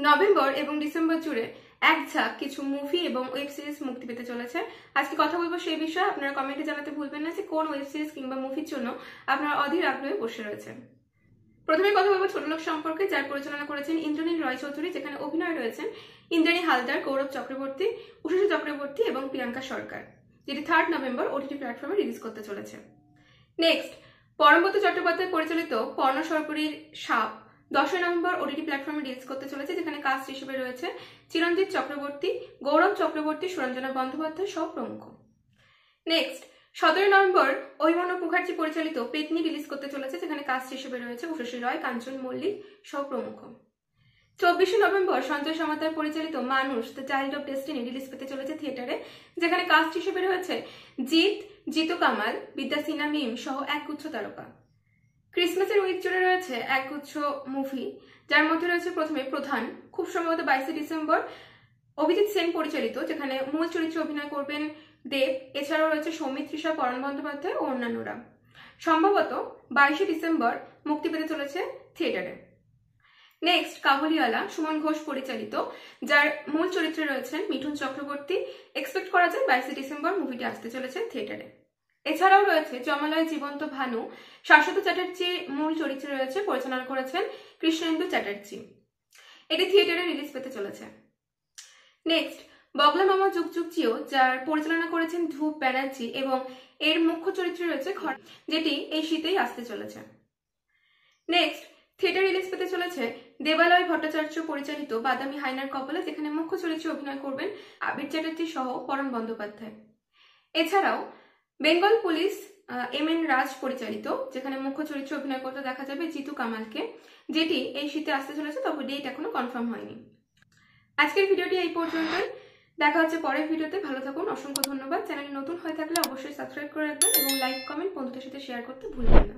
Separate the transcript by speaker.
Speaker 1: November এবং December জুড়ে এক ঝাঁক কিছু মুভি এবং ওয়েব সিরিজ মুক্তি পেতে চলেছে। আজকে কথা বলবো সেই বিষয়ে। আপনারা কমেন্টে জানাতে ভুলবেন না যে কোন ওয়েব সিরিজ কিংবা মুভির জন্য আপনারা অধীর আগ্রহে বসে রয়েছেন। প্রথমে কথা বলবো ছোট লোক সম্পর্কে, যার পরিচালনা করেছেন ইন্দ্রনীল রয় চৌধুরী, যেখানে অভিনয় রয়েছেন ইন্দ্রাণী হালদার, গৌরব চক্রবর্তী, উষা চক্রবর্তী এবং প্রিয়াঙ্কা সরকার, যেটি 3 নভেম্বর ওটিটি প্ল্যাটফর্মে রিলিজ করতে চলেছে। নেক্সট, পরমব্রত চট্টোপাধ্যায় পরিচালিত পর্ণ সরকারির সাপ 10 নভেম্বর ওটিটি প্ল্যাটফর্মে রিলিজ করতে চলেছে, যেখানে কাস্ট হিসেবে রয়েছে চিরঞ্জিত চক্রবর্তী, গৌরব চক্রবর্তী, সুরঞ্জনা বন্দ্যোপাধ্যায় সহ প্রমুখ। নেক্সট, 17 নভেম্বর অভিমন্যু মুখার্জি পরিচালিত পেতনি রিলিজ করতে চলেছে, যেখানে কাস্ট হিসেবে রয়েছে উষসী রয়, কাঞ্চন মল্লিক সহ প্রমুখ। 24 নভেম্বর সঞ্জয় সমাদ্দার পরিচালিত মানুষ the child of destiny release পেতে চলেছে থিয়েটারে, যেখানে কাস্ট হিসেবে রয়েছে জিতু কামাল, বিদ্যা সিনহা মিম সহ একগুচ্ছ তারকা। ক্রিসমাসের উইক জুড়ে রয়েছে একগুচ্ছ মুভি, যার মধ্যে রয়েছে প্রথমে প্রধান, খুব সম্ভবত 22 ডিসেম্বর অভিজিৎ সেন পরিচালিত, যেখানে মূল চরিত্রে অভিনয় করবেন দেব। এছাড়াও রয়েছে সৌমিত্রিষা, পরাণ বন্দ্যোপাধ্যায় ও অন্যান্যরা। সম্ভবত 22 ডিসেম্বর মুক্তি পেতে চলেছে থিয়েটারে। নেক্সট, কাবুলিওয়ালা সুমন ঘোষ পরিচালিত, যার মূল চরিত্রে রয়েছেন মিঠুন চক্রবর্তী। এক্সপেক্ট করা যায় 22 ডিসেম্বর মুভিটি আসতে চলেছে থিয়েটারে। এছাড়াও রয়েছে জমালয় জীবন্ত ভানু, শাশ্বত চ্যাটার্জি মূল চরিত্রে রয়েছে, পরিচালনা করেছেন কৃষ্ণেন্দু চ্যাটার্জি। এটি থিয়েটারে রিলিজ পেতে চলেছে। নেক্সট, বগলা মামা যুগ যুগ জিও, যার পরিচালনা করেছেন ধ্রুব ব্যানার্জি এবং এর মুখ্য চরিত্রে রয়েছে খর, যেটি এই শীতেই আসতে চলেছে। নেক্সট, থিয়েটার রিলিজ পেতে চলেছে দেবালয় ভট্টাচার্য পরিচালিত বাদামি হাইনার কপালে, যেখানে মুখ্য চরিত্রে অভিনয় করবেন আবির চ্যাটার্জি সহ পরাণ বন্দ্যোপাধ্যায়। এছাড়াও বেঙ্গল পুলিশ এম.এন. রাজ পরিচালিত, যেখানে মুখ্য চরিত্রে অভিনয় করতে দেখা যাবে জিতু কামালকে, যেটি এই শীতে আসতে চলেছে, তবে ডেট এখনো কনফার্ম হয়নি। আজকের ভিডিওটি এই পর্যন্তই। দেখা হচ্ছে পরের ভিডিওতে। ভালো থাকুন, অসংখ্য ধন্যবাদ। চ্যানেলে নতুন হয়ে থাকলে অবশ্যই সাবস্ক্রাইব করে রাখবেন এবং লাইক, কমেন্ট, বন্ধুদের সাথে শেয়ার করতে ভুলবেন না।